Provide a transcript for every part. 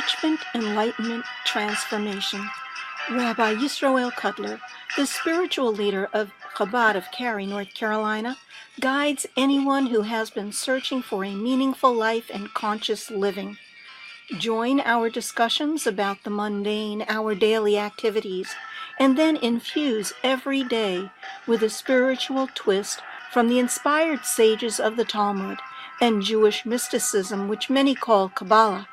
Enrichment, Enlightenment, Transformation. Rabbi Yisroel Cutler, the spiritual leader of Chabad of Cary, North Carolina, guides anyone who has been searching for a meaningful life and conscious living. Join our discussions about the mundane, our daily activities, and then infuse every day with a spiritual twist from the inspired sages of the Talmud and Jewish mysticism, which many call Kabbalah.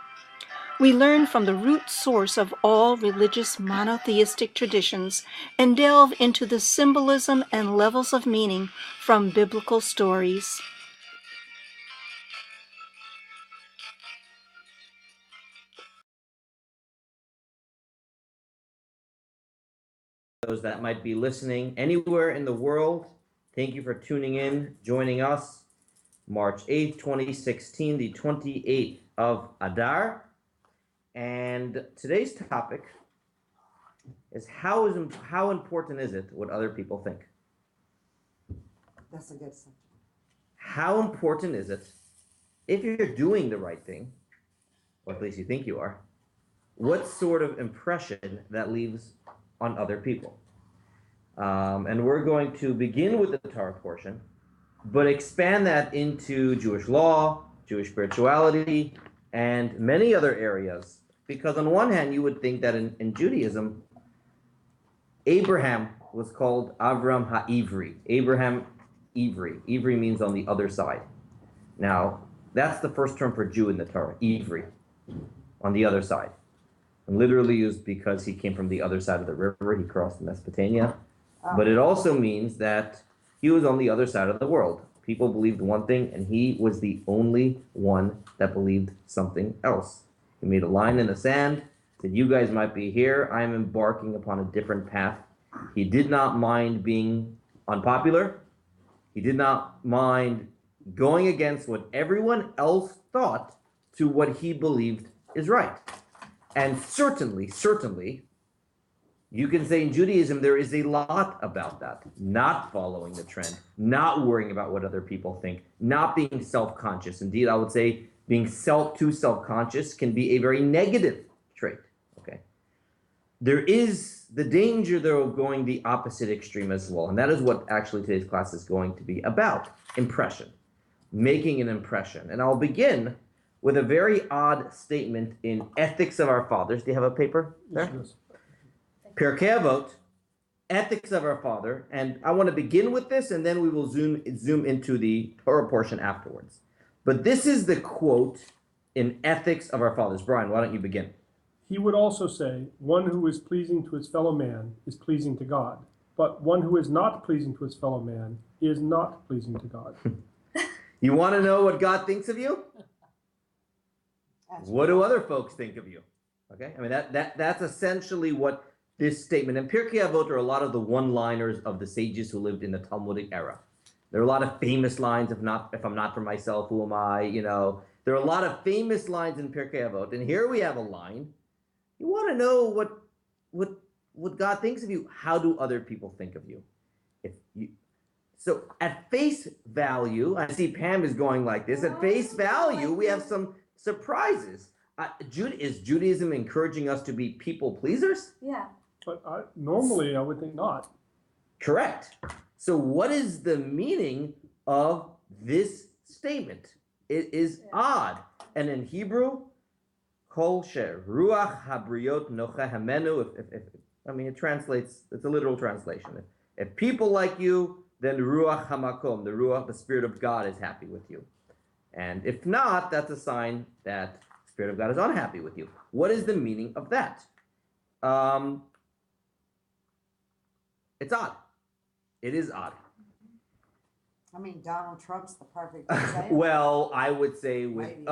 We learn from the root source of all religious monotheistic traditions and delve into the symbolism and levels of meaning from biblical stories. Those that might be listening anywhere in the world, thank you for tuning in, joining us. March 8th, 2016, the 28th of Adar. And today's topic is how important is it what other people think? That's a good subject. How important is it, if you're doing the right thing, or at least you think you are, what sort of impression that leaves on other people? And we're going to begin with the Torah portion, but expand that into Jewish law, Jewish spirituality, and many other areas. Because on one hand, you would think that in Judaism, Abraham was called Avram HaIvri. Abraham Ivri. Ivri means on the other side. Now, that's the first term for Jew in the Torah, Ivri, on the other side. And literally used because he came from the other side of the river, he crossed Mesopotamia. But it also means that he was on the other side of the world. People believed one thing, and he was the only one that believed something else. He made a line in the sand, said, you guys might be here, I am embarking upon a different path. He did not mind being unpopular. He did not mind going against what everyone else thought to what he believed is right. And certainly, you can say in Judaism there is a lot about that. Not following the trend, not worrying about what other people think, not being self-conscious. Indeed, I would say being too self-conscious can be a very negative trait. Okay. There is the danger, though, of going the opposite extreme as well. And that is what actually today's class is going to be about. Impression. Making an impression. And I'll begin with a very odd statement in Ethics of Our Fathers. Do you have a paper there? Yes. Pirkei Avot, Ethics of Our Father, and I want to begin with this, and then we will zoom into the Torah portion afterwards. But this is the quote in Ethics of Our Fathers. Brian, why don't you begin? He would also say, one who is pleasing to his fellow man is pleasing to God, but one who is not pleasing to his fellow man is not pleasing to God. You want to know what God thinks of you? What do other folks think of you? Okay, I mean that's essentially what this statement. And Pirkei Avot are a lot of the one-liners of the sages who lived in the Talmudic era. There are a lot of famous lines. If I'm not for myself, who am I? You know, there are a lot of famous lines in Pirkei Avot. And here we have a line. You want to know what God thinks of you? How do other people think of you? So at face value, I see Pam is going like this. At face value, we have some surprises. Is Judaism encouraging us to be people pleasers? Yeah. But normally I would think not. Correct. So what is the meaning of this statement? It is odd. And in Hebrew, kol ruach habriot nochehemenu. It translates, it's a literal translation. If people like you, then ruach hamakom, the Spirit of God is happy with you. And if not, that's a sign that the Spirit of God is unhappy with you. What is the meaning of that? It's odd. It is odd. I mean, Donald Trump's the perfect example. Well, I would say Maybe,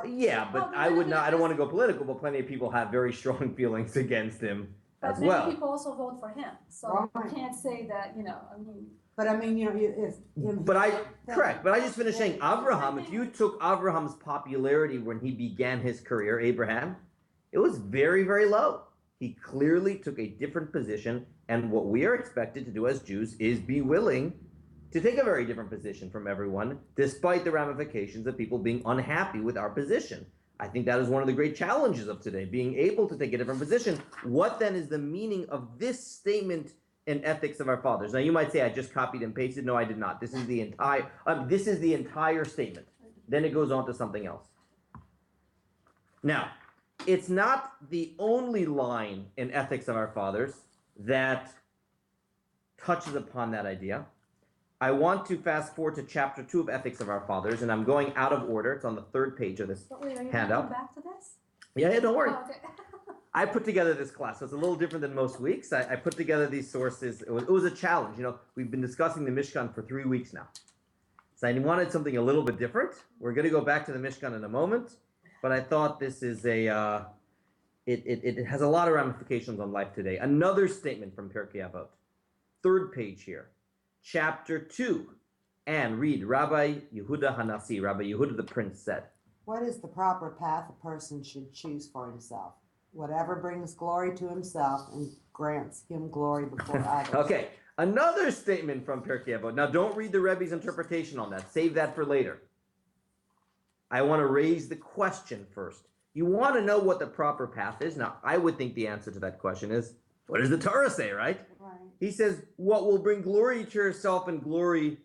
yeah, but I don't want to go political, but plenty of people have very strong feelings against him but as many well. people also vote for him, so you can't say that, But I mean, correct. But I just finished saying Abraham. If you took Abraham's popularity when he began his career, Abraham, it was very, very low. He clearly took a different position, and what we are expected to do as Jews is be willing to take a very different position from everyone, despite the ramifications of people being unhappy with our position. I think that is one of the great challenges of today, being able to take a different position. What then is the meaning of this statement in Ethics of Our Fathers? Now you might say I just copied and pasted. No, I did not. This is the entire statement. Then it goes on to something else. Now, it's not the only line in Ethics of Our Fathers that touches upon that idea. I want to fast forward to chapter 2 of Ethics of Our Fathers, and I'm going out of order. It's on the 3rd page of this But wait, are you handout. going back to this? Yeah, don't worry. Oh, okay. I put together this class, so it's a little different than most weeks. I put together these sources. It was a challenge. We've been discussing the Mishkan for 3 weeks now. So I wanted something a little bit different. We're going to go back to the Mishkan in a moment, but I thought this is it has a lot of ramifications on life today. Another statement from Pirkei Avot, 3rd page here, chapter 2, and read, Rabbi Yehuda Hanasi, Rabbi Yehuda the Prince said. What is the proper path a person should choose for himself? Whatever brings glory to himself and grants him glory before others. Okay, another statement from Pirkei Avot. Now, don't read the Rebbe's interpretation on that. Save that for later. I want to raise the question first. You want to know what the proper path is? Now, I would think the answer to that question is, what does the Torah say, right? Right. He says, what will bring glory to yourself and glory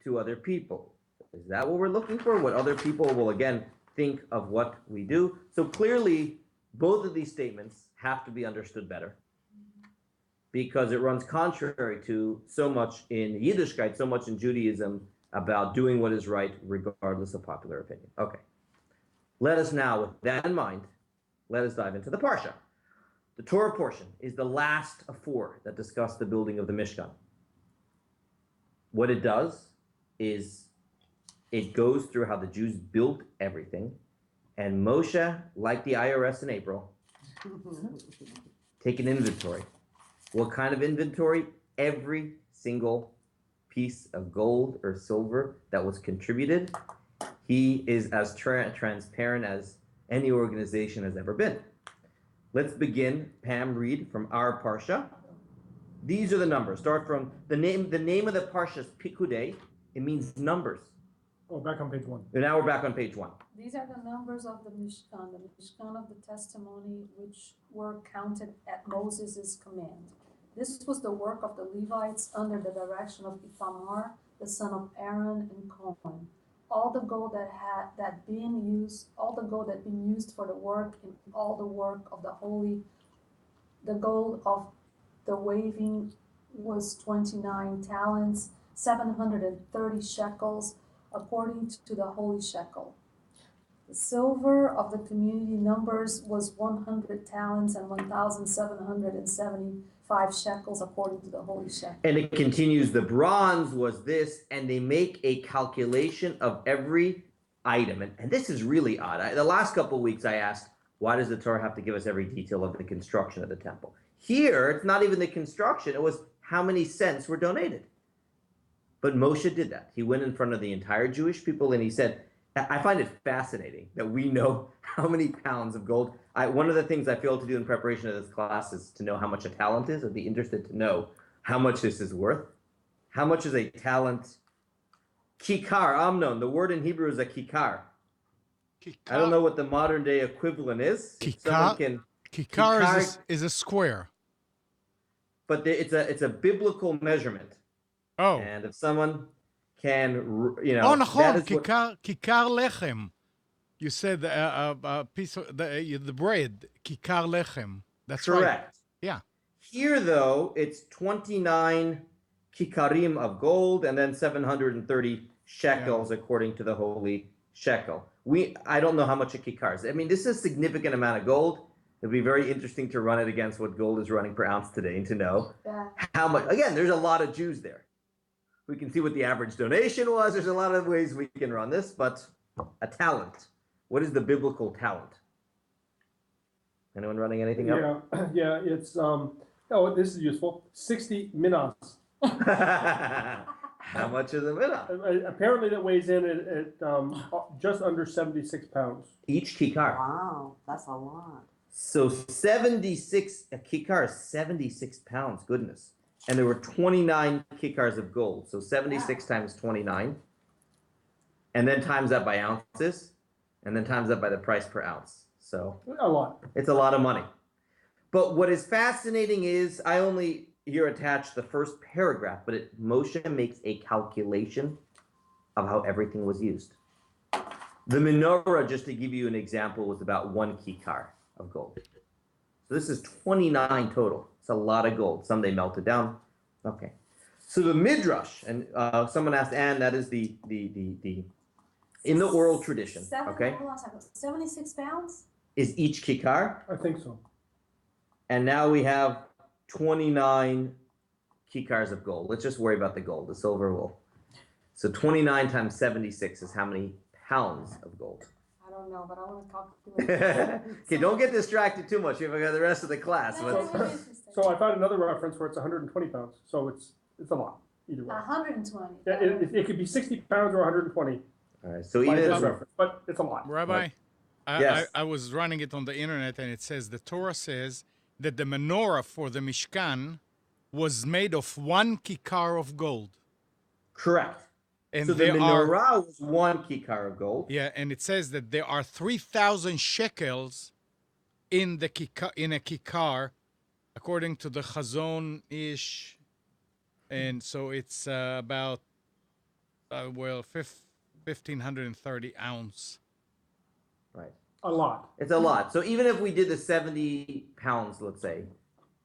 to other people? Is that what we're looking for? What other people will, again, think of what we do? So clearly, both of these statements have to be understood better because it runs contrary to so much in Yiddishkeit, so much in Judaism about doing what is right regardless of popular opinion. Okay. Let us now, with that in mind, let us dive into the Parsha. The Torah portion is the last of 4 that discuss the building of the Mishkan. What it does is it goes through how the Jews built everything, and Moshe, like the IRS in April, take an inventory. What kind of inventory? Every single piece of gold or silver that was contributed. He is as transparent as any organization has ever been. Let's begin, Pam, read from our Parsha. These are the numbers. Start from the name of the Parsha is Pikudei. It means numbers. Oh, back on page 1. And now we're back on page 1. These are the numbers of the Mishkan of the testimony, which were counted at Moses' command. This was the work of the Levites under the direction of Ithamar, the son of Aaron, and Cohen. All the gold that been used for the work and all the work of the gold of the waving was 29 talents, 730 shekels, according to the holy shekel. The silver of the community numbers was 100 talents and 1,775 shekels, according to the holy shekel. And it continues, the bronze was this, and they make a calculation of every item. And this is really odd. The last couple of weeks I asked, why does the Torah have to give us every detail of the construction of the temple? Here, it's not even the construction. It was how many cents were donated. But Moshe did that. He went in front of the entire Jewish people and he said, I find it fascinating that we know how many pounds of gold. One of the things I failed to do in preparation of this class is to know how much a talent is. I'd be interested to know how much this is worth. How much is a talent? Kikar, Amnon, the word in Hebrew is a kikar. I don't know what the modern day equivalent is. Kikar is a square. But it's a biblical measurement. Oh. And if someone can, Oh, נכון, kikar lechem. You said a piece of the bread, kikar lechem. That's correct. Right. Yeah. Here, though, it's 29 kikarim of gold and then 730 shekels according to the holy shekel. I don't know how much a kikar is. I mean, this is a significant amount of gold. It'd be very interesting to run it against what gold is running per ounce today and to know how much. Again, there's a lot of Jews there. We can see what the average donation was. There's a lot of ways we can run this, but a talent. What is the biblical talent? Anyone running anything up? Yeah, it's this is useful. 60 minas. How much is a minna? Apparently, that weighs in at just under 76 pounds. Each kikar. Wow, that's a lot. So 76, a kikar is 76 pounds, goodness. And there were 29 kikars of gold. So 76 times 29. And then times that by ounces. and then times that by the price per ounce. So A lot. it's a lot of money. But what is fascinating is I only here attached the first paragraph, but Moshe makes a calculation of how everything was used. The menorah, just to give you an example, was about 1 kikar of gold. So this is 29 total. It's a lot of gold. Some they melted down. Okay. So the midrash, and someone asked, Anne, that is the in the oral tradition, okay, Hold on a second. 76 pounds? is each kikar, I think so. and now we have 29 kikars of gold. Let's just worry about the gold, the silver will. So 29 times 76 is how many pounds of gold? I don't know, but I want to calculate. Okay, don't get distracted too much. We've got the rest of the class. That's But really interesting. So I found another reference where it's 120 pounds. So it's a lot either way. 120. Yeah, it could be 60 pounds or 120 all right, so by even this if, reference, but it's a lot. Rabbi, Yes. I was running it on the internet, and it says the Torah says that the menorah for the Mishkan was made of 1 kikar of gold. correct. And So the there are, menorah was 1 kikar of gold. yeah, and it says that there are 3,000 shekels in the kikar, in a kikar, according to the Chazon Ish, and so it's about 1,530 ounce. Right. A lot. It's a lot. So even if we did the 70 pounds, let's say,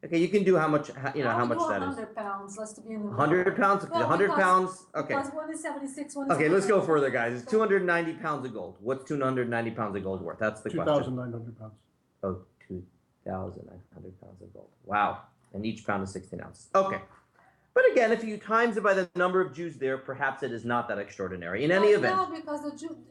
okay, you can do how much, how much that is. 100 pounds, let's to be in the 100 pounds? Okay, Well, 100 because- pounds? Okay. Because one is 76, one is Okay, let's go 100. further, guys. It's 290 pounds of gold. What's 290 pounds of gold worth? That's the question. 2,900 pounds. Oh, 2,900 pounds of gold. Wow. And each pound is 16 ounces. Okay. But again, if you times it by the number of Jews there, perhaps it is not that extraordinary. In any event, No, because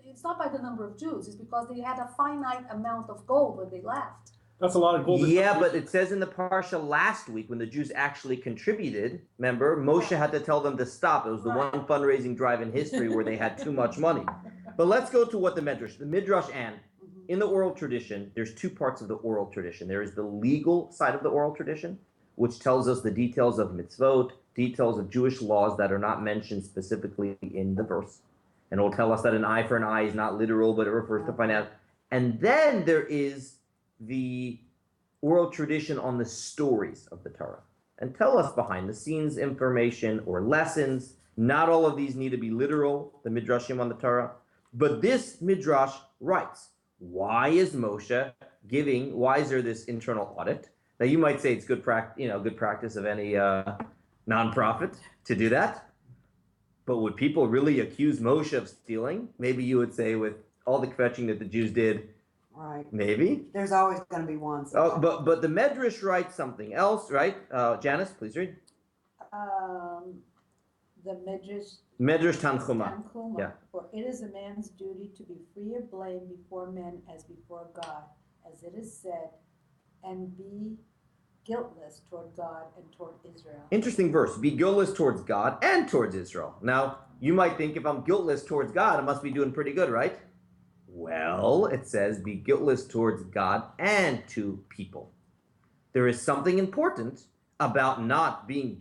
it's not by the number of Jews, it's because they had a finite amount of gold when they left. That's a lot of gold. yeah, but it says in the parsha last week when the Jews actually contributed, remember, Moshe had to tell them to stop. It was the Right. one fundraising drive in history where they had too much money. But let's go to what the Midrash, and in the oral tradition, there's 2 parts of the oral tradition. There is the legal side of the oral tradition, which tells us the details of mitzvot, details of Jewish laws that are not mentioned specifically in the verse. And it will tell us that an eye for an eye is not literal, but it refers to finance. And then there is the oral tradition on the stories of the Torah. And tell us behind the scenes information or lessons. Not all of these need to be literal, the Midrashim on the Torah. But this Midrash writes, why is Moshe why is there this internal audit? Now you might say it's good practice of any nonprofit to do that. But would people really accuse Moshe of stealing? Maybe you would say with all the kvetching that the Jews did, Right. maybe. There's always going to be one. Oh, but the Medrash writes something else, right? Janice, please read. The Medrash Medrash Tanchuma. Tanchuma. Yeah. For it is a man's duty to be free of blame before men as before God, as it is said, and be guiltless toward God and toward Israel. Interesting verse. Be guiltless towards God and towards Israel. Now, you might think if I'm guiltless towards God, I must be doing pretty good, right? Well, it says be guiltless towards God and to people. There is something important about not being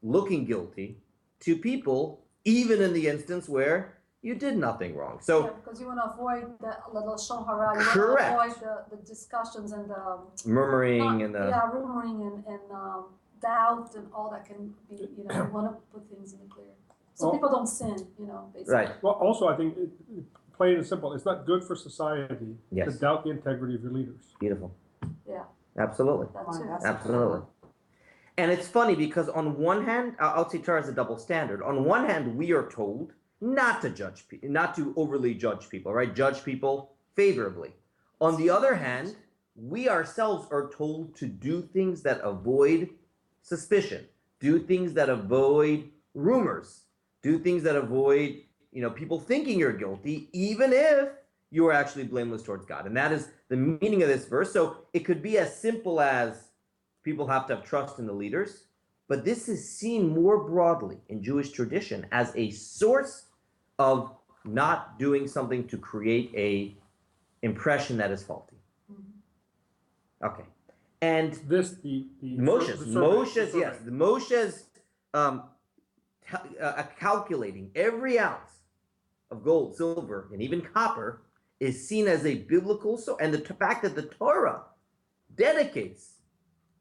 looking guilty to people, even in the instance where you did nothing wrong. So, Yeah, because you want to avoid the Lashon Hara, you Correct. want to avoid the discussions and the murmuring and the rumoring and doubt and all that can be, you want to put things in the clear. So Well- people don't sin, basically. right. Well, also, I think, plain and simple, it's not good for society Yes. to doubt the integrity of your leaders. Beautiful. Yeah. Absolutely. That Fine, too. that's- Absolutely. And it's funny because on one hand, I'll say Torah is a double standard. On one hand, we are told not to judge people, not to overly judge people, right? Judge people favorably. On the other hand, we ourselves are told to do things that avoid suspicion, do things that avoid rumors, do things that avoid, people thinking you're guilty, even if you are actually blameless towards God. And that is the meaning of this verse. So it could be as simple as people have to have trust in the leaders, but this is seen more broadly in Jewish tradition as a source of not doing something to create a impression that is faulty. Okay, and This, the Moshe's, the survey. yes, the Moshe's calculating every ounce of gold, silver, and even copper is seen as a biblical source, and the fact that the Torah dedicates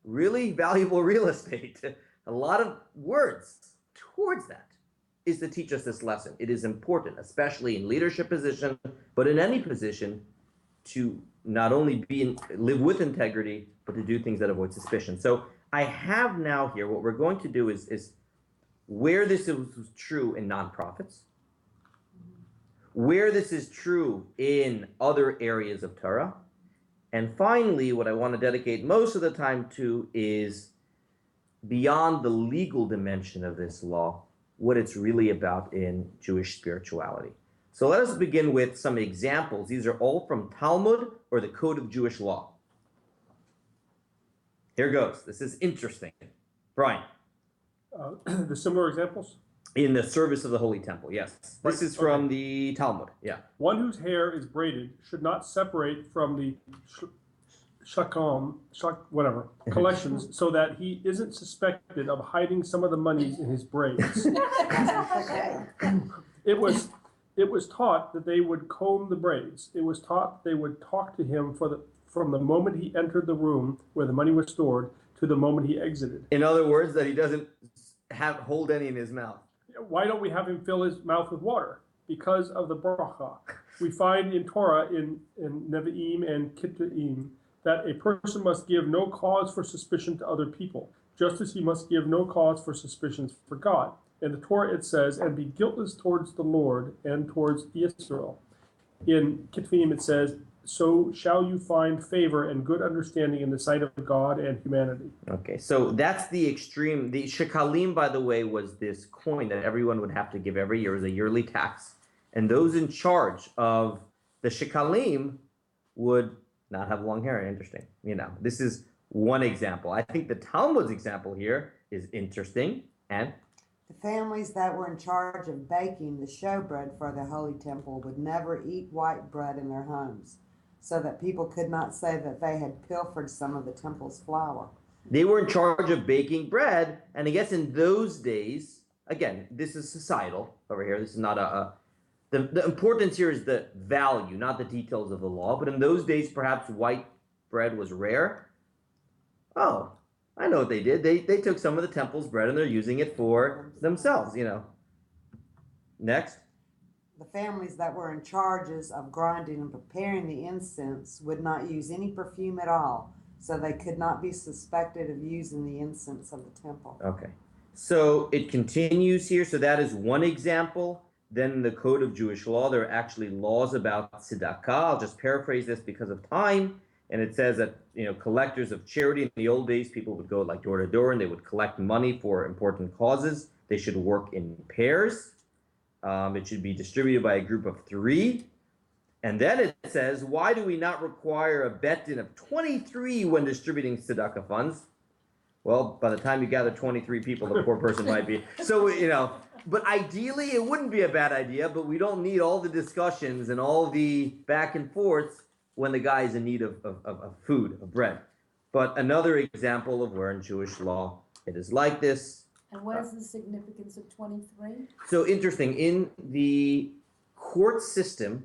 really valuable real estate, a lot of words towards that, is to teach us this lesson. It is important, especially in leadership position, but in any position, to not only live with integrity, but to do things that avoid suspicion. So I have now here, what we're going to do is where this is true in nonprofits, where this is true in other areas of Torah, and finally, what I want to dedicate most of the time to is beyond the legal dimension of this law, what it's really about in Jewish spirituality. So let us begin with some examples. These are all from Talmud or the Code of Jewish Law. Here goes. This is interesting. Brian. The similar examples? In the service of the Holy Temple, yes. This Right, is from the Talmud, yeah. One whose hair is braided should not separate from the collections, so that he isn't suspected of hiding some of the monies in his braids. It was taught that they would comb the braids. It was taught they would talk to him from the moment he entered the room where the money was stored to the moment he exited. In other words, that he doesn't hold any in his mouth. Why don't we have him fill his mouth with water? Because of the bracha. We find in Torah, in Nevi'im and Ketuvim, that a person must give no cause for suspicion to other people, just as he must give no cause for suspicions for God. In the Torah it says, and be guiltless towards the Lord and towards Israel. In Ketuvim it says, so shall you find favor and good understanding in the sight of God and humanity. Okay, so that's the extreme. The shekalim, by the way, was this coin that everyone would have to give every year as a yearly tax. And those in charge of the shekalim would not have long hair. Interesting. This is one example. I think the Talmud's example here is interesting. And The families that were in charge of baking the showbread for the Holy Temple would never eat white bread in their homes, so that people could not say that they had pilfered some of the temple's flour. they were in charge of baking bread. And I guess in those days, again, this is societal over here. This is not the importance here is the value, not the details of the law. But in those days, perhaps white bread was rare. Oh, I know what they did. They took some of the temple's bread and they're using it for themselves, Next. The families that were in charges of grinding and preparing the incense would not use any perfume at all, so they could not be suspected of using the incense of the temple. Okay. So it continues here. So that is one example. Then in the Code of Jewish Law, there are actually laws about tzedakah. I'll just paraphrase this because of time. And it says that, collectors of charity in the old days, people would go like door to door and they would collect money for important causes. They should work in pairs. It should be distributed by a group of 3. And then it says, why do we not require a bet-in of 23 when distributing tzedakah funds? Well, by the time you gather 23 people, the poor person might be. So, but ideally it wouldn't be a bad idea, but we don't need all the discussions and all the back and forths when the guy is in need of food, of bread. But another example of where in Jewish law it is like this. And what is the significance of 23? So interesting, in the court system,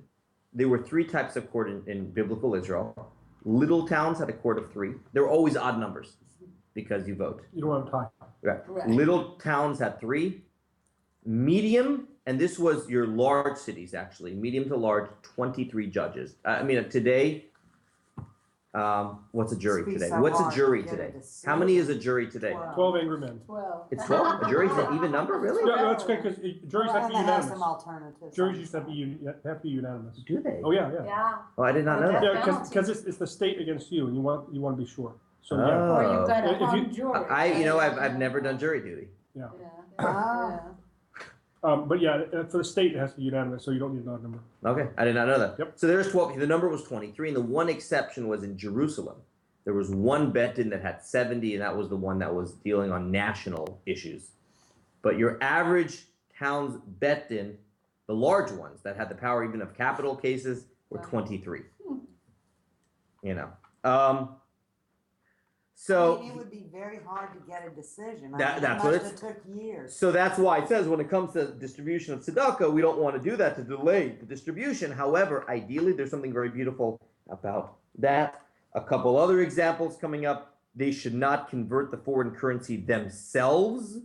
there were 3 types of court in biblical Israel. Little towns had a court of 3. There were always odd numbers because you vote. You don't have time. Right. Right. Little towns had 3. Medium, and this was your large cities actually, medium to large, 23 judges. Today, what's a jury Speak today? so What's a hard jury to get today? it to How many is a jury today? 12 angry men. 12. It's 12? A jury's an even number, really? Yeah, that's good, because juries have to be And they have some unanimous. alternatives. Juries used to have to be unanimous. Do they? Oh, yeah. Yeah. Oh, I did not know that. Yeah, because it's the state against you, and you want to be sure. So, yeah. Or Oh. you've got a If you- hung jury. I've never done jury duty. Yeah. Ah. But yeah, for the state, it has to be unanimous, so you don't need an odd number. Okay, I did not know that. Yep. So there's 12. The number was 23, and the one exception was in Jerusalem. There was one bet-in that had 70, and that was the one that was dealing on national issues. But your average town's bet-in, the large ones that had the power even of capital cases, were Wow. 23. So I mean, it would be very hard to get a decision. That's what It it's- took years. So that's why it says when it comes to distribution of tzedakah, we don't want to do that to delay the distribution. However, ideally, there's something very beautiful about that. A couple other examples coming up. They should not convert the foreign currency themselves.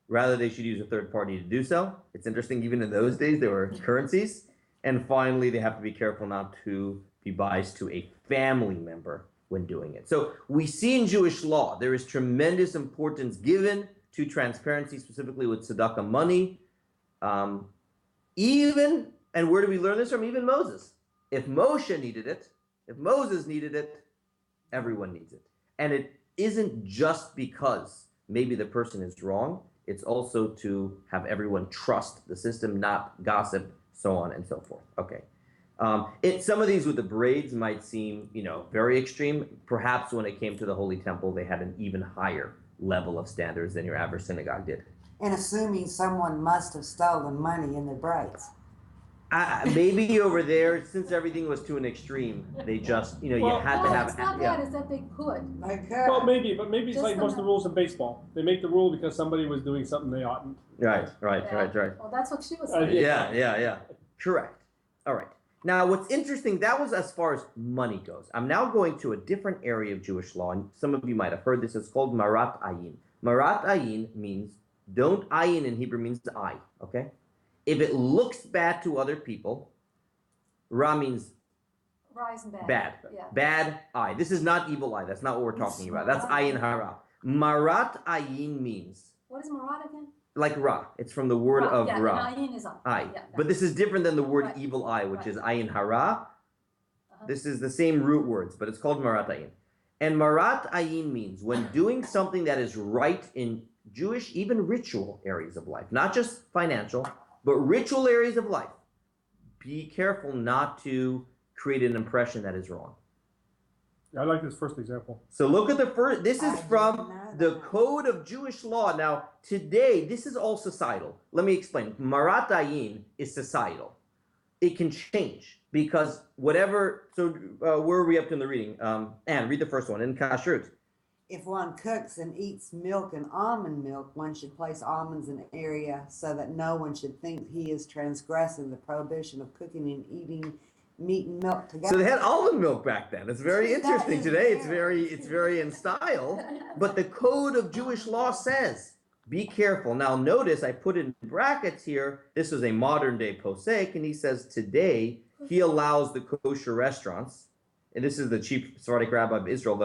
Rather, they should use a third party to do so. It's interesting, even in those days, there were currencies. And finally, they have to be careful not to be biased to a family member when doing it. So we see in Jewish law, there is tremendous importance given to transparency, specifically with tzedakah money. Even, and where do we learn this from? Even Moses. If Moshe needed it, if Moses needed it, everyone needs it. And it isn't just because maybe the person is wrong. It's also to have everyone trust the system, not gossip, so on and so forth. Okay. Some of these with the braids might seem, very extreme. Perhaps when it came to the Holy Temple, they had an even higher level of standards than your average synagogue did. And assuming someone must have stolen money in their braids. Maybe over there, since everything was to an extreme, they just, you Well, had to No, have. it's not that, it's that they could. Like, Well, maybe, but maybe it's Just like most of the rules in baseball. They make the rule because somebody was doing something they oughtn't. Right. Well, that's what she was saying. Yeah. Correct. All right. Now, what's interesting, that was as far as money goes. I'm now going to a different area of Jewish law, and some of you might have heard this. It's called Marat Ayin. Marat Ayin means, don't ayin in Hebrew means eye, okay? If it looks bad to other people, Ra means Rise and bad. bad. Yeah. Bad eye. This is not evil eye. That's not what we're talking about. That's ayin hara. Marat ayin means What is Marat again? like Ra. It's from the word of yeah, Ra. and ayin is eye. Eye. Yeah, But this is different than the word Right. evil eye, which Right. is ayin hara. Uh-huh. This is the same root words, but it's called marat ayin. And marat ayin means when doing something that is right in Jewish, even ritual areas of life, not just financial, but ritual areas of life. Be careful not to create an impression that is wrong. I like this first example. So look at the first, this I is didn't from know the that. code of Jewish law. Now, today, this is all societal. Let me explain. Marat ayin is societal. It can change because whatever, so where are we up to in the reading? Anne, read the first one, in Kashrut. If one cooks and eats milk and almond milk, one should place almonds in an area so that no one should think he is transgressing the prohibition of cooking and eating meat and milk together. So they had almond milk back then. It's very That interesting. is Today, very- it's very in style. But the code of Jewish law says, be careful. Now notice I put in brackets here, this is a modern day posek, and he says today he allows the kosher restaurants, and this is the chief Sephardic rabbi of Israel,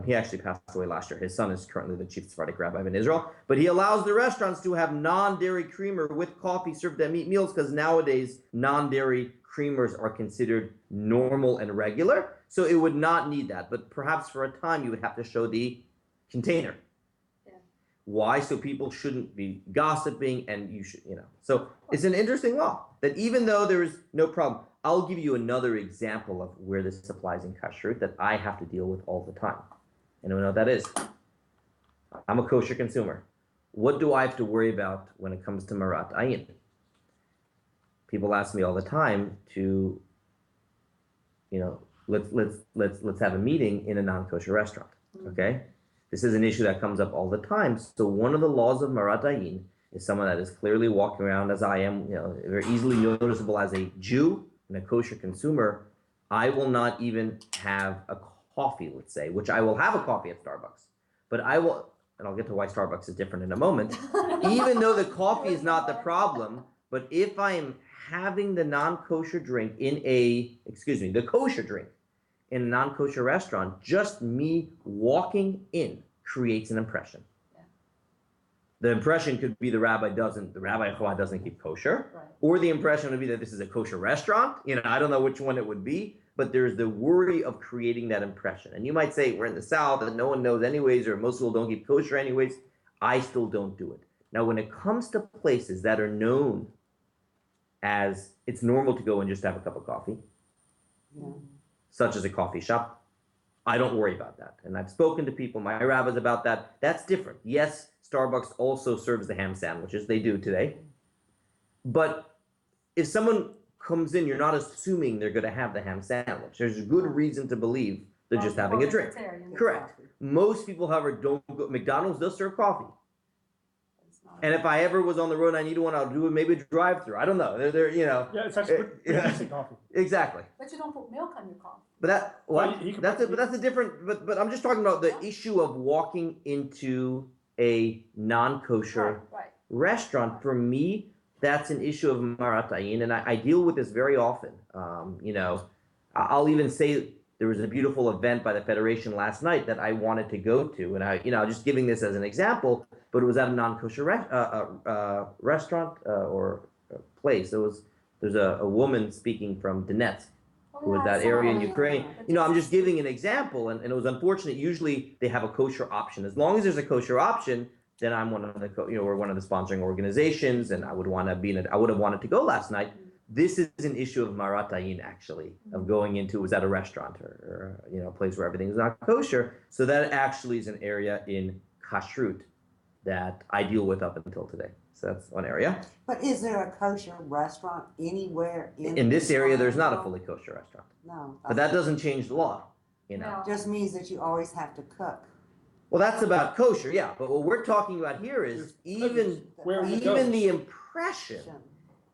he actually passed away last year. His son is currently the chief Sephardic rabbi in Israel, but he allows the restaurants to have non-dairy creamer with coffee served at meat meals because nowadays non-dairy creamers are considered normal and regular, so it would not need that. But perhaps for a time you would have to show the container. Why? So people shouldn't be gossiping, and you should, So it's an interesting law that even though there is no problem, I'll give you another example of where this applies in kashrut that I have to deal with all the time. Anyone know what that is? I'm a kosher consumer. What do I have to worry about when it comes to marat ayin? People ask me all the time to, let's have a meeting in a non-kosher restaurant. Okay? This is an issue that comes up all the time. So one of the laws of marat ayin is someone that is clearly walking around as I am, very easily noticeable as a Jew and a kosher consumer. I will not even have a coffee, let's say, which I will have a coffee at Starbucks, but I will, and I'll get to why Starbucks is different in a moment, even though the coffee is not the problem, but if I am having the non-kosher drink the kosher drink in a non-kosher restaurant, just me walking in creates an impression. Yeah. The impression could be the rabbi doesn't keep kosher, Right. or the impression would be that this is a kosher restaurant. I don't know which one it would be, but there's the worry of creating that impression. And you might say, we're in the South and no one knows anyways, or most people don't keep kosher anyways. I still don't do it. Now, when it comes to places that are known as it's normal to go and just have a cup of coffee, Yeah. such as a coffee shop, I don't worry about that. And I've spoken to people, my rabbis, about that. That's different. Yes, Starbucks also serves the ham sandwiches. They do today. But if someone comes in, you're not assuming they're going to have the ham sandwich. There's a good reason to believe They're just having a drink. Vegetarian. Correct. Most people, however, don't go. McDonald's does serve coffee. It's not- And if I ever was on the road and I needed one, I'll do maybe a drive-through. I don't know. They're you know. Yeah, it's actually pretty Yeah. decent coffee. Exactly. But you don't put milk on your coffee. But that Well, what you can that's put- but that's a different. But I'm just talking about the Yeah. issue of walking into a non-kosher Right. restaurant. For me, that's an issue of maratayin, and I deal with this very often. You know, I'll even say there was a beautiful event by the Federation last night that I wanted to go to, and just giving this as an example, but it was at a non-kosher restaurant or place. There's a woman speaking from Donetsk, who was that area in Ukraine. I'm just giving an example, and it was unfortunate. Usually they have a kosher option. As long as there's a kosher option, then I'm one of the, we're one of the sponsoring organizations, and I would want to be in it. I would have wanted to go last night. This is an issue of maratayin, actually, of going into, was at a restaurant or a place where everything is not kosher. So that actually is an area in kashrut that I deal with up until today. So that's one area. But is there a kosher restaurant anywhere In this area, there's not a Israel? fully kosher restaurant. No. But that doesn't change the law, No. Just means that you always have to cook. Well, that's about kosher, yeah. But what we're talking about here is even Where it even goes. the impression,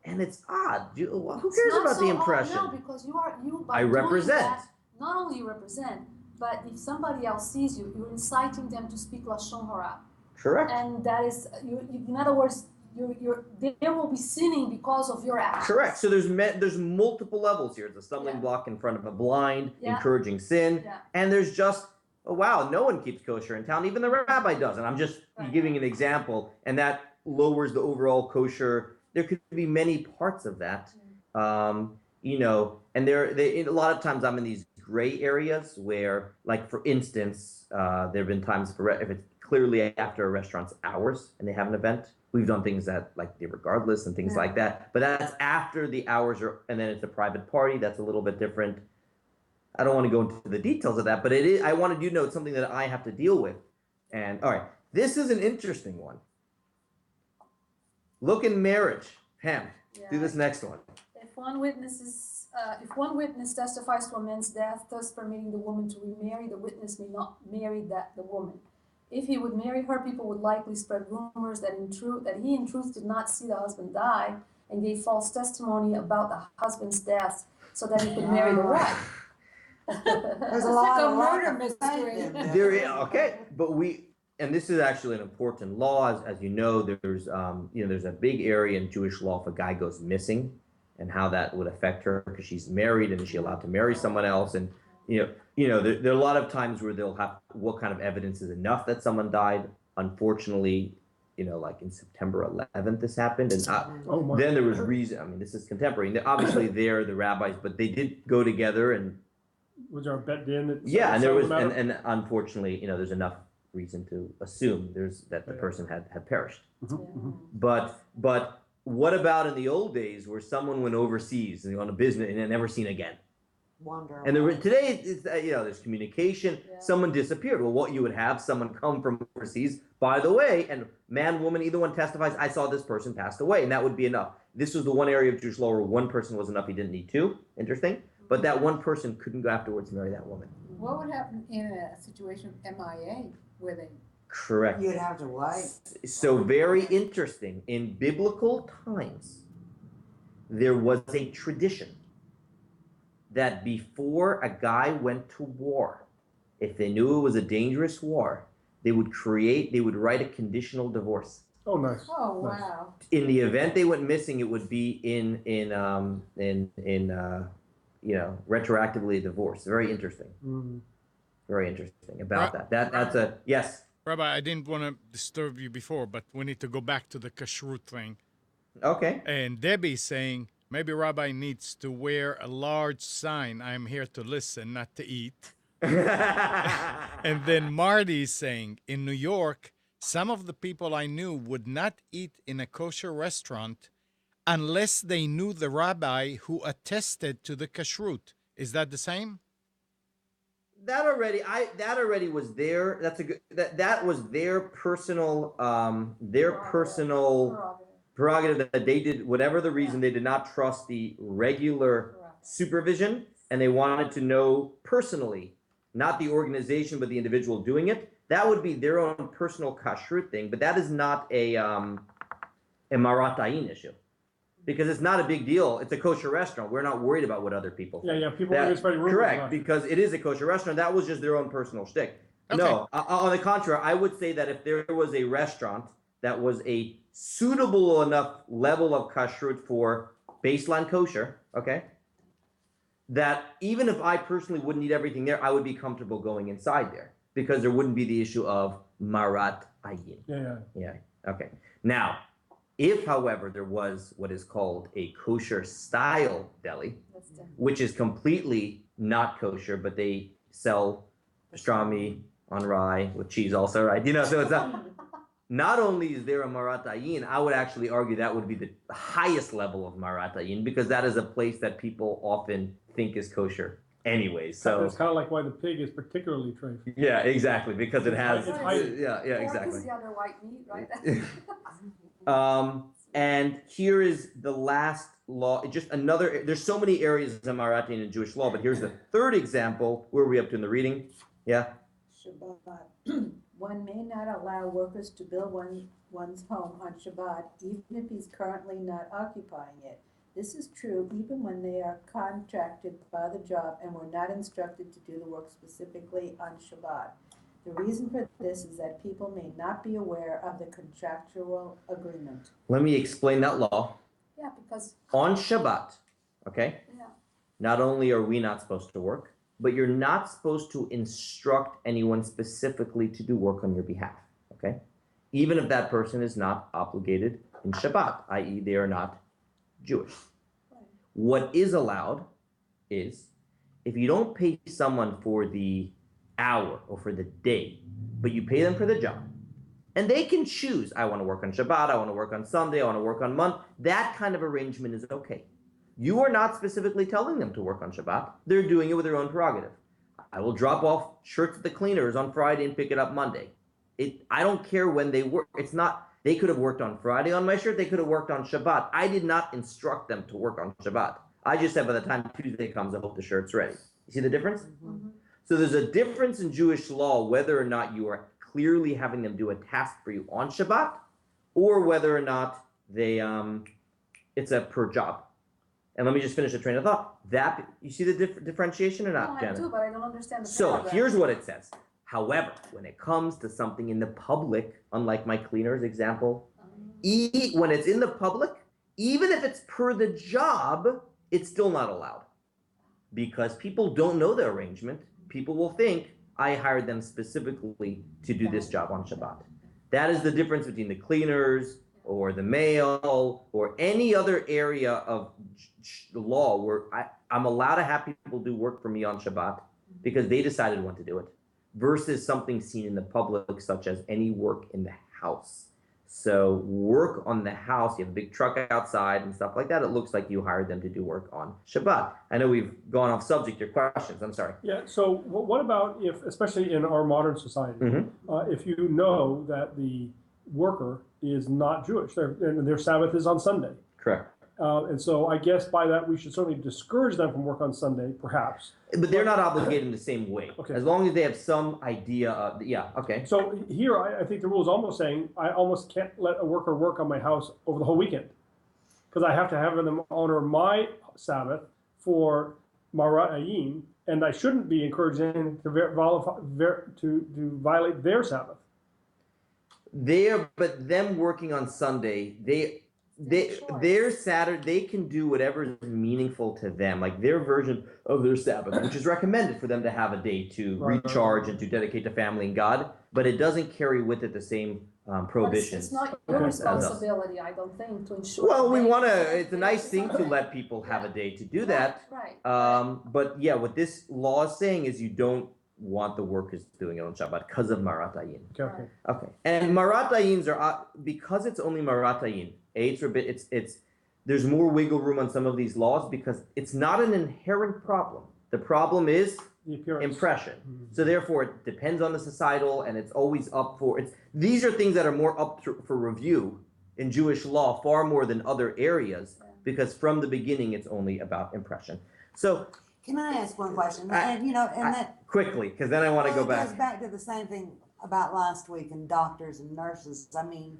and it's odd. Who It's cares not about so the hard, impression? No, because you by I doing represent. that, not only you represent, but if somebody else sees you, you're inciting them to speak lashon hara, Correct. and that is, in other words, they will be sinning because of your actions. Correct. So there's multiple levels here. It's a stumbling Yeah. block in front of a blind, Yeah. encouraging sin, Yeah. and there's just wow, no one keeps kosher in town. Even the rabbi doesn't. I'm just Right. giving an example, and that lowers the overall kosher. There could be many parts of that, and a lot of times I'm in these gray areas where, like for instance, there have been times if it's clearly after a restaurant's hours and they have an event. We've done things that like regardless and things Yeah. like that, but that's after the hours and then it's a private party. That's a little bit different. I don't want to go into the details of that, but it is. I wanted you to know it's something that I have to deal with. And all right, this is an interesting one. Look in marriage, Pam. Do Yeah. this next one. If one witness testifies to a man's death, thus permitting the woman to remarry, the witness may not marry the woman. If he would marry her, people would likely spread rumors that he in truth did not see the husband die and gave false testimony about the husband's death so that he could marry the wife. There's It's a like lot a of murder lack of faith mystery. in this. There is, okay, but and this is actually an important law, as you know. There's there's a big area in Jewish law if a guy goes missing, and how that would affect her because she's married and is she allowed to marry someone else, and there are a lot of times where they'll have what kind of evidence is enough that someone died. Unfortunately, like in September 11th, this happened, and Oh my. then there was reason. I mean, this is contemporary. And obviously, they're the rabbis, but they did go together and. Was there a bet in that? Yeah, and there was, settled the matter? and unfortunately, there's enough reason to assume that the Yeah. person had perished. Mhm. But what about in the old days where someone went overseas and on a business and they're never seen again? Wonder. And why. today, it's, there's communication. Yeah. Someone disappeared. Well, what you would have someone come from overseas, by the way, and man, woman, either one testifies, I saw this person passed away, and that would be enough. This was the one area of Jewish law where one person was enough. He didn't need two. Interesting. But that one person couldn't go afterwards and marry that woman. What would happen in a situation of MIA where they, Correct. You'd have to wait. So very interesting. In biblical times, there was a tradition that before a guy went to war, if they knew it was a dangerous war, they would write a conditional divorce. Oh, nice. oh, Nice. wow. In the event they went missing, it would be retroactively a divorce. Very interesting. Mm. Very interesting about that. That's a yes. Rabbi, I didn't want to disturb you before, but we need to go back to the kashrut thing. Okay. And Debbie's saying maybe Rabbi needs to wear a large sign, I'm here to listen, not to eat. And then Marty's saying, in New York, some of the people I knew would not eat in a kosher restaurant unless they knew the rabbi who attested to the kashrut. Is that the same? That already was their. That's a good. That was their personal prerogative that they did whatever the reason they did not trust the regular supervision and they wanted to know personally not the organization, but the individual doing it, that would be their own personal kashrut thing. But that is not a marat ayin issue, because it's not a big deal. It's a kosher restaurant. We're not worried about what other people think. Yeah, people are spreading rumors Correct, about it. because it is a kosher restaurant. That was just their own personal shtick. Okay. No, on the contrary, I would say that if there was a restaurant that was a suitable enough level of kashrut for baseline kosher, okay, that even if I personally wouldn't eat everything there, I would be comfortable going inside there because there wouldn't be the issue of marat ayin. Yeah. Yeah. Okay. Now, if, however, there was what is called a kosher style deli, That's the, which is completely not kosher, but they sell pastrami on rye with cheese also, right? You know, so it's not only is there a marat ayin, I would actually argue that would be the highest level of marat ayin because that is a place that people often think is kosher anyway. So It's kind of like why the pig is particularly treif. yeah, exactly, because it has It's hiding. yeah, pork exactly. is the other white meat, right? And here is the last law. Just another. There's so many areas of marat ayin in Jewish law, but here's the third example. Where are we up to in the reading? Yeah. Shabbat. One may not allow workers to build one's home on Shabbat, even if he's currently not occupying it. This is true even when they are contracted by the job and were not instructed to do the work specifically on Shabbat. The reason for this is that people may not be aware of the contractual agreement. Let me explain that law. Yeah, because, On Shabbat, okay, yeah, not only are we not supposed to work, but you're not supposed to instruct anyone specifically to do work on your behalf, okay? Even if that person is not obligated in Shabbat, i.e. they are not Jewish. right. What is allowed is if you don't pay someone for the hour or for the day, but you pay them for the job, and they can choose, I want to work on Shabbat, I want to work on Sunday, I want to work on month, that kind of arrangement is okay. You are not specifically telling them to work on Shabbat. They're doing it with their own prerogative. I will drop off shirts at the cleaners on Friday and pick it up Monday. I don't care when they work. It's not, they could have worked on Friday on my shirt. They could have worked on Shabbat. I did not instruct them to work on Shabbat. I just said by the time Tuesday comes, I hope the shirt's ready. You see the difference? Mhm. So there's a difference in Jewish law whether or not you are clearly having them do a task for you on Shabbat or whether or not they it's a per job. And let me just finish the train of thought. That you see the differentiation or No, not, I Janet? do, but I don't understand the So paragraph. here's what it says. However, when it comes to something in the public, unlike my cleaners example, when it's in the public, even if it's per the job, it's still not allowed. Because people don't know the arrangement. People will think, I hired them specifically to do this job on Shabbat. That is the difference between the cleaners or the mail or any other area of law where I'm allowed to have people do work for me on Shabbat because they decided when to do it versus something seen in the public such as any work in the house. So work on the house, you have a big truck outside and stuff like that. It looks like you hired them to do work on Shabbat. I know we've gone off subject. Your questions, I'm sorry. Yeah, so what about if, especially in our modern society, if you know that the worker is not Jewish, and their Sabbath is on Sunday? Correct. And so I guess by that, we should certainly discourage them from work on Sunday, perhaps. But they're not obligated in the same way. Okay. As long as they have some idea of, yeah, okay. So here, I think the rule is almost saying, I almost can't let a worker work on my house over the whole weekend. Because I have to have them honor my Sabbath for Marat Ayin, and I shouldn't be encouraging them to violate their Sabbath. But them working on Sunday, their Saturday, they can do whatever is meaningful to them, like their version of their Sabbath, which is recommended for them to have a day to recharge and to dedicate to family and God, but it doesn't carry with it the same prohibitions. It's not your Okay. responsibility, I don't think, to ensure. Well, we they- want to, it's a nice thing to let people have a day to do that. Right. But yeah, what this law is saying is you don't want the workers doing it on Shabbat because of Marat Ayin. Okay. Okay, and Marat Ayins are because it's only Marat Ayin. It's there's more wiggle room on some of these laws because it's not an inherent problem. The problem is The appearance. impression. Mhm. So therefore, it depends on the societal, and it's always up for it's. These are things that are more up for review in Jewish law far more than other areas because from the beginning it's only about impression. So Can I ask one question? I- And, you know, and that quickly, because then I want to go It back. goes back to the same thing about last week and doctors and nurses. I mean,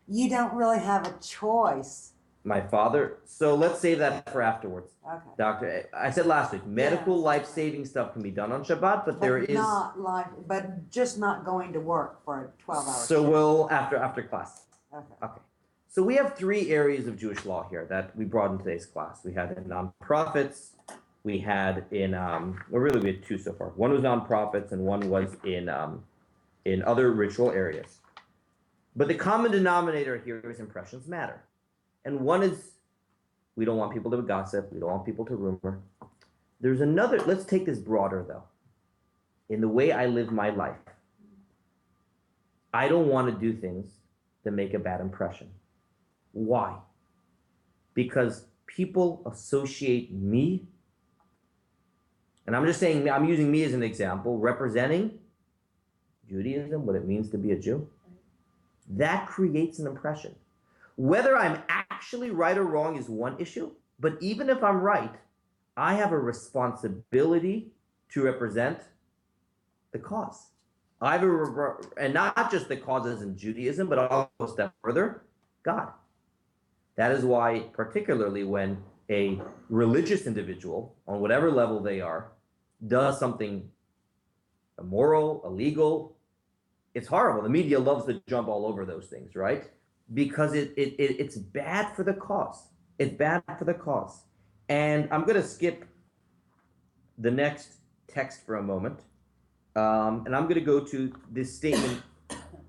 you don't really have a choice. My father. So let's save that for afterwards. Okay. Doctor, I said last week, medical Yes. life-saving stuff can be done on Shabbat, but there is. Not like, but just not going to work for a 12-hour So shift. we'll after class. Okay. Okay. So we have 3 areas of Jewish law here that we brought in today's class. We had in nonprofits. We had in well, really we had 2 so far. One was nonprofits, and one was in other ritual areas. But the common denominator here is impressions matter. And one is, we don't want people to gossip. We don't want people to rumor. There's another, let's take this broader though. In the way I live my life, I don't want to do things that make a bad impression. Why? Because people associate me, and I'm just saying, I'm using me as an example, representing Judaism, what it means to be a Jew. That creates an impression. Whether I'm actually right or wrong is one issue, but even if I'm right, I have a responsibility to represent the cause. I have and not just the causes in Judaism, but also a step further, God. That is why, particularly when a religious individual, on whatever level they are, does something immoral, illegal, it's horrible. The media loves to jump all over those things, right? Because it's bad for the cause. It's bad for the cause. And I'm going to skip the next text for a moment. And I'm going to go to this statement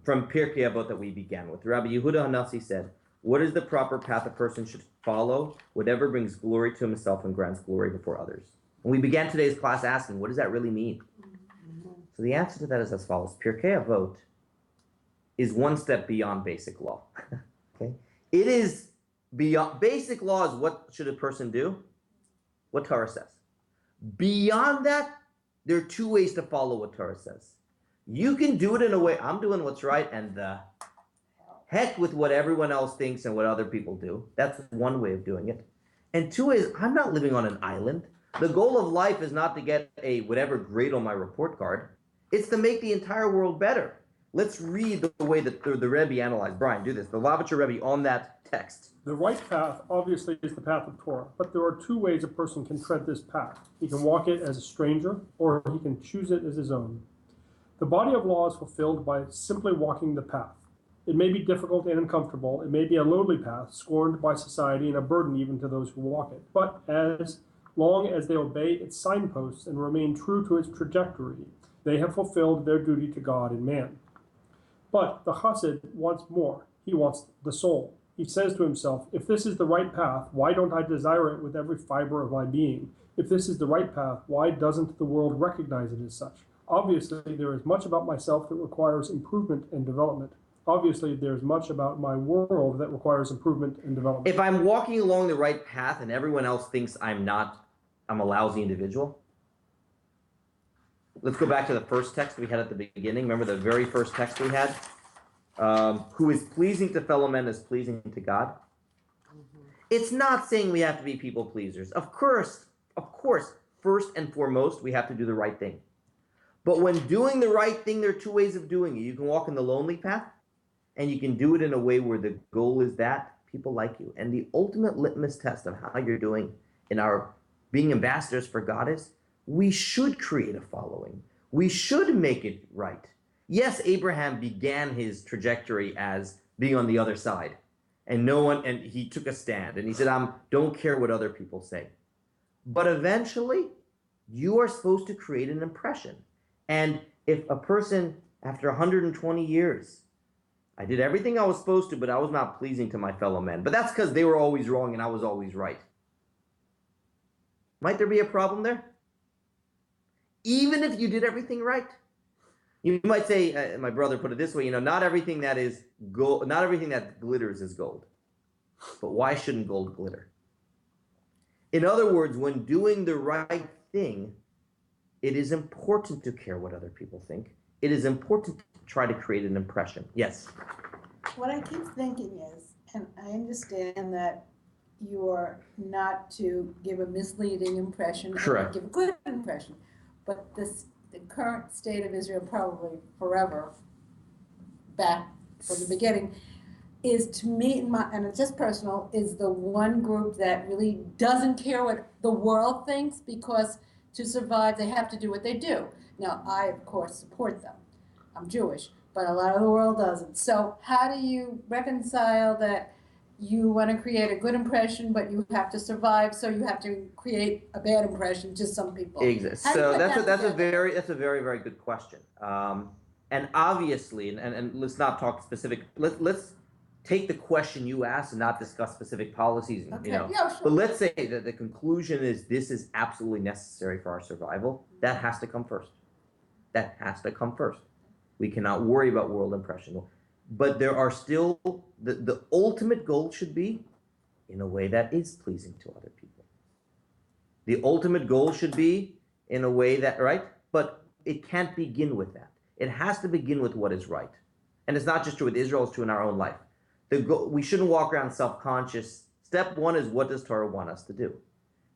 from Pirkei Avot that we began with. Rabbi Yehuda Hanassi said, "What is the proper path a person should follow? Whatever brings glory to himself and grants glory before others." And we began today's class asking, what does that really mean? So the answer to that is as follows. Pirkei Avot is one step beyond basic law. Okay? It is beyond, basic law is what should a person do? What Torah says. Beyond that, there are 2 ways to follow what Torah says. You can do it in a way, I'm doing what's right, and the heck with what everyone else thinks and what other people do. That's one way of doing it. And 2 is, I'm not living on an island. The goal of life is not to get a whatever grade on my report card. It's to make the entire world better. Let's read the way that the Rebbe analyzed. Brian, do this. The Lubavitcher Rebbe on that text. The right path, obviously, is the path of Torah, but there are 2 ways a person can tread this path. He can walk it as a stranger, or he can choose it as his own. The body of law is fulfilled by simply walking the path. It may be difficult and uncomfortable. It may be a lonely path, scorned by society and a burden even to those who walk it. But as long as they obey its signposts and remain true to its trajectory, they have fulfilled their duty to God and man. But the chassid wants more. He wants the soul. He says to himself, if this is the right path, why don't I desire it with every fiber of my being? If this is the right path, why doesn't the world recognize it as such? Obviously, there is much about myself that requires improvement and development. Obviously, there's much about my world that requires improvement and development. If I'm walking along the right path and everyone else thinks I'm a lousy individual. Let's go back to the first text we had at the beginning. Remember the very first text we had? Who is pleasing to fellow men is pleasing to God. It's not saying we have to be people pleasers. Of course, first and foremost, we have to do the right thing. But when doing the right thing, there are 2 ways of doing it. You can walk in the lonely path, and you can do it in a way where the goal is that people like you. And the ultimate litmus test of how you're doing in our being ambassadors for God is, we should create a following. We should make it right. Yes, Abraham began his trajectory as being on the other side. And he took a stand. And he said, don't care what other people say. But eventually, you are supposed to create an impression. And if a person, after 120 years, I did everything I was supposed to, but I was not pleasing to my fellow men. But that's because they were always wrong and I was always right. Might there be a problem there? Even if you did everything right. You might say, my brother put it this way, not everything that is gold, not everything that glitters is gold. But why shouldn't gold glitter? In other words, when doing the right thing, it is important to care what other people think. It is important to try to create an impression. Yes? What I keep thinking is, and I understand that you're not to give a misleading impression, Correct. or give a good impression, but the the current state of Israel, probably forever, back from the beginning, is to me, and it's just personal, is the one group that really doesn't care what the world thinks, because to survive, they have to do what they do. Now, I, of course, support them. I'm Jewish, but a lot of the world doesn't. So how do you reconcile that you want to create a good impression, but you have to survive, so you have to create a bad impression to some people? Exactly. How do you So put that's that a together? very very good question. And obviously, and let's not talk specific. Let's take the question you asked and not discuss specific policies. Okay, You know, yeah, sure. but let's say that the conclusion is this is absolutely necessary for our survival. That has to come first. That has to come first. We cannot worry about world impression. But there are still, the ultimate goal should be in a way that is pleasing to other people. The ultimate goal should be in a way that, right? But it can't begin with that. It has to begin with what is right. And it's not just true with Israel, it's true in our own life. We shouldn't walk around self-conscious. Step one is, what does Torah want us to do?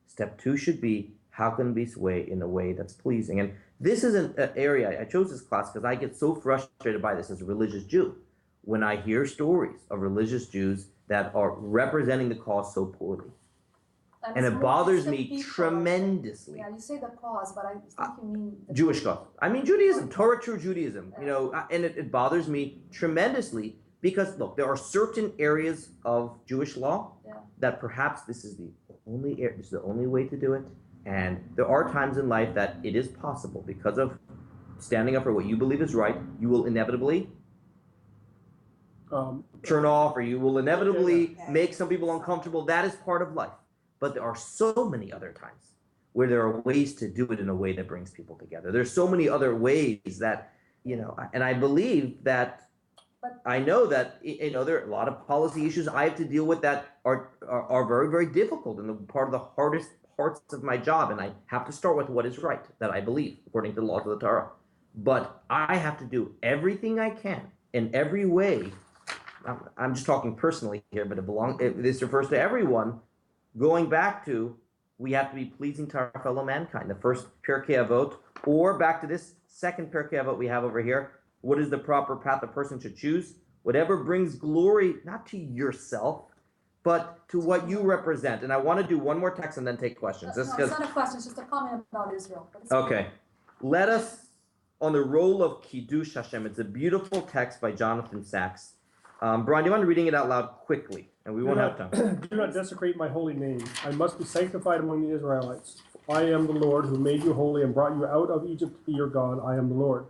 Step two should be, how can we sway in a way that's pleasing? And this is an area, I chose this class because I get so frustrated by this as a religious Jew. When I hear stories of religious Jews that are representing the cause so poorly. And it bothers me tremendously. Yeah, you say the cause, but I think you mean the Jewish people. cause. I mean Judaism, Torah true Judaism, you know, and it bothers me tremendously because, look, there are certain areas of Jewish law that perhaps this is the only way to do it. And there are times in life that it is possible because of standing up for what you believe is right, you will inevitably turn off, or you will inevitably make some people uncomfortable. That is part of life. But there are so many other times where there are ways to do it in a way that brings people together. There's so many other ways that, you know, and I believe that, I know that, you know, there are a lot of policy issues I have to deal with that are very, very difficult and the part of the hardest parts of my job. And I have to start with what is right, that I believe, according to the laws of the Torah. But I have to do everything I can in every way. I'm just talking personally here, but this refers to everyone. Going back to, we have to be pleasing to our fellow mankind. The first Pirkei Avot, or back to this second Pirkei Avot we have over here. What is the proper path a person should choose? Whatever brings glory, not to yourself, but to what you represent. And I want to do one more text and then take questions. No, it's not a question, it's just a comment about Israel. But it's Okay. Let us, on the role of Kiddush Hashem. It's a beautiful text by Jonathan Sachs. Brian, do you mind reading it out loud quickly? And we won't have time. Do not desecrate my holy name. I must be sanctified among the Israelites. I am the Lord who made you holy and brought you out of Egypt to be your God. I am the Lord.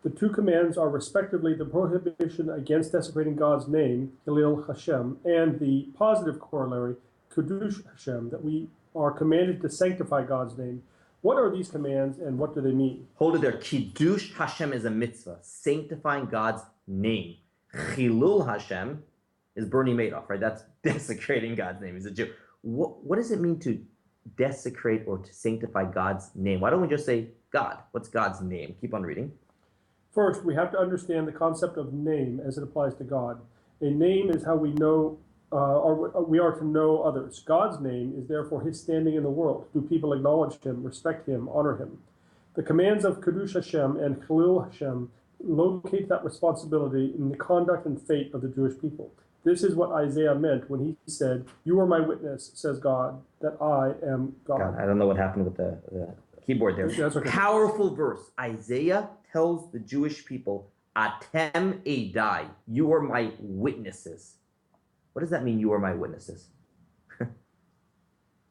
The two commands are respectively the prohibition against desecrating God's name, Hilil Hashem, and the positive corollary, Kiddush Hashem, that we are commanded to sanctify God's name. What are these commands and what do they mean? Hold it there. Kiddush Hashem is a mitzvah, sanctifying God's name. Chilul Hashem is Bernie Madoff, right? That's desecrating God's name. He's a Jew. What does it mean to desecrate or to sanctify God's name? Why don't we just say God? What's God's name? Keep on reading. First, we have to understand the concept of name as it applies to God. A name is how we know, or we are to know others. God's name is therefore his standing in the world. Do people acknowledge him, respect him, honor him? The commands of Kiddush Hashem and Chilul Hashem locate that responsibility in the conduct and fate of the Jewish people. This is what Isaiah meant when he said, "You are my witness, says God, that I am God." God, I don't know what happened with the keyboard there. That's okay. Powerful verse. Isaiah tells the Jewish people, Atem Edai, you are my witnesses. What does that mean, you are my witnesses?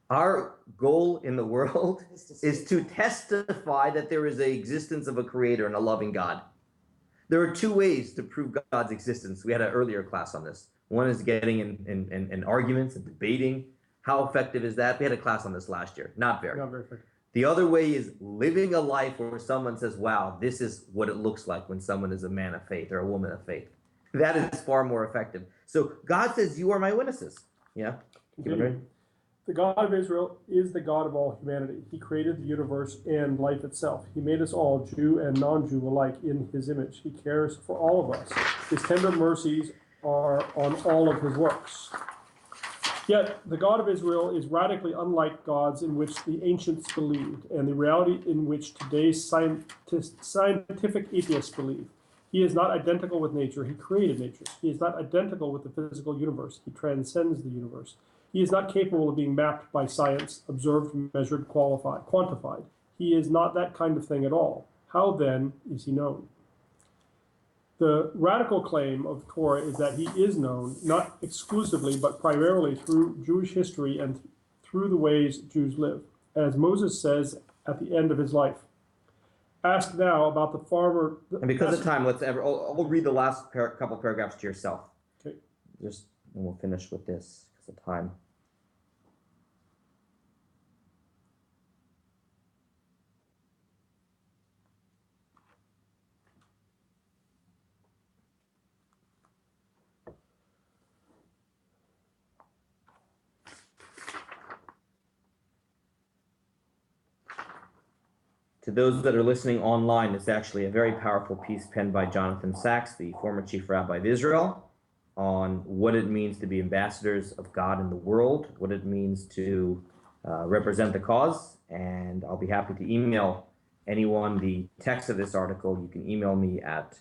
Our goal in the world is to testify that there is an existence of a creator and a loving God. There are two ways to prove God's existence. We had an earlier class on this. One is getting in arguments and debating. How effective is that? We had a class on this last year. Not very. Not very effective. The other way is living a life where someone says, wow, this is what it looks like when someone is a man of faith or a woman of faith. That is far more effective. So God says, you are my witnesses. Yeah? Keep on reading. The God of Israel is the God of all humanity. He created the universe and life itself. He made us all, Jew and non-Jew alike, in his image. He cares for all of us. His tender mercies are on all of his works. Yet, the God of Israel is radically unlike gods in which the ancients believed, and the reality in which today's scientific atheists believe. He is not identical with nature. He created nature. He is not identical with the physical universe. He transcends the universe. He is not capable of being mapped by science, observed, measured, quantified. He is not that kind of thing at all. How, then, is he known? The radical claim of Torah is that he is known, not exclusively, but primarily through Jewish history and through the ways Jews live. As Moses says at the end of his life, ask now about the farmer. And because of time, I'll read the last couple paragraphs to yourself. Okay. And we'll finish with this because of time. To those that are listening online, it's actually a very powerful piece penned by Jonathan Sacks, the former chief rabbi of Israel, on what it means to be ambassadors of God in the world, what it means to represent the cause. And I'll be happy to email anyone the text of this article. You can email me at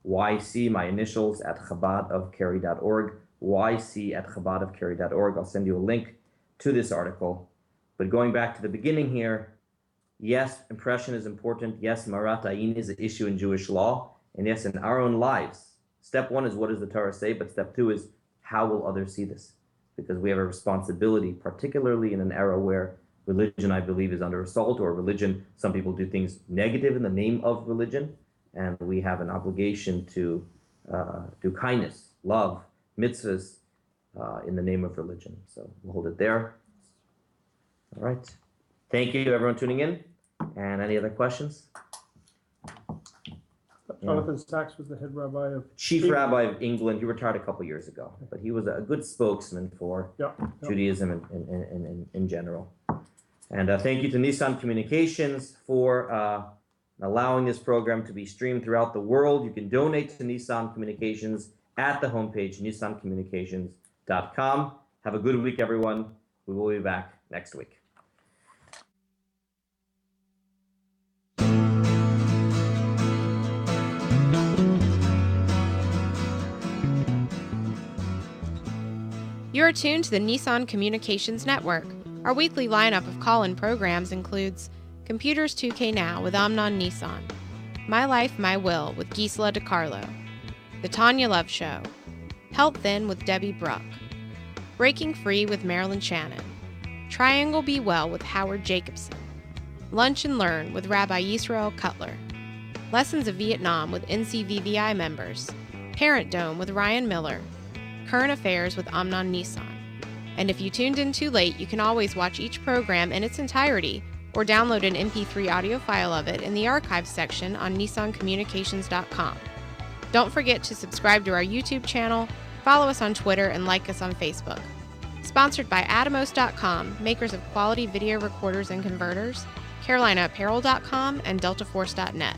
YC, my initials, at chabadofcary.org, YC@chabadofcary.org. I'll send you a link to this article. But going back to the beginning here, yes, impression is important. Yes, Marat Ayin is an issue in Jewish law. And yes, in our own lives, step one is what does the Torah say? But step two is how will others see this? Because we have a responsibility, particularly in an era where religion, I believe, is under assault, or religion, some people do things negative in the name of religion. And we have an obligation to do kindness, love, mitzvahs in the name of religion. So we'll hold it there. All right. Thank you, everyone tuning in. And any other questions? Jonathan Sacks was the head rabbi of Chief Rabbi of England. He retired a couple years ago, but he was a good spokesman for Judaism in general. And thank you to Nissan Communications for allowing this program to be streamed throughout the world. You can donate to Nissan Communications at the homepage, nissancommunications.com. Have a good week, everyone. We will be back next week. You are tuned to the Nissan Communications Network. Our weekly lineup of call-in programs includes Computers 2K Now with Amnon Nissan, My Life, My Will with Gisela DiCarlo, The Tanya Love Show, Health Then with Debbie Bruck, Breaking Free with Marilyn Shannon, Triangle Be Well with Howard Jacobson, Lunch and Learn with Rabbi Yisrael Cutler, Lessons of Vietnam with NCVVI members, Parent Dome with Ryan Miller, Current Affairs with Amnon Nissan. And if you tuned in too late, you can always watch each program in its entirety or download an MP3 audio file of it in the archives section on nissancommunications.com. Don't forget to subscribe to our YouTube channel, follow us on Twitter, and like us on Facebook. Sponsored by Atomos.com, makers of quality video recorders and converters, CarolinaApparel.com, and DeltaForce.net.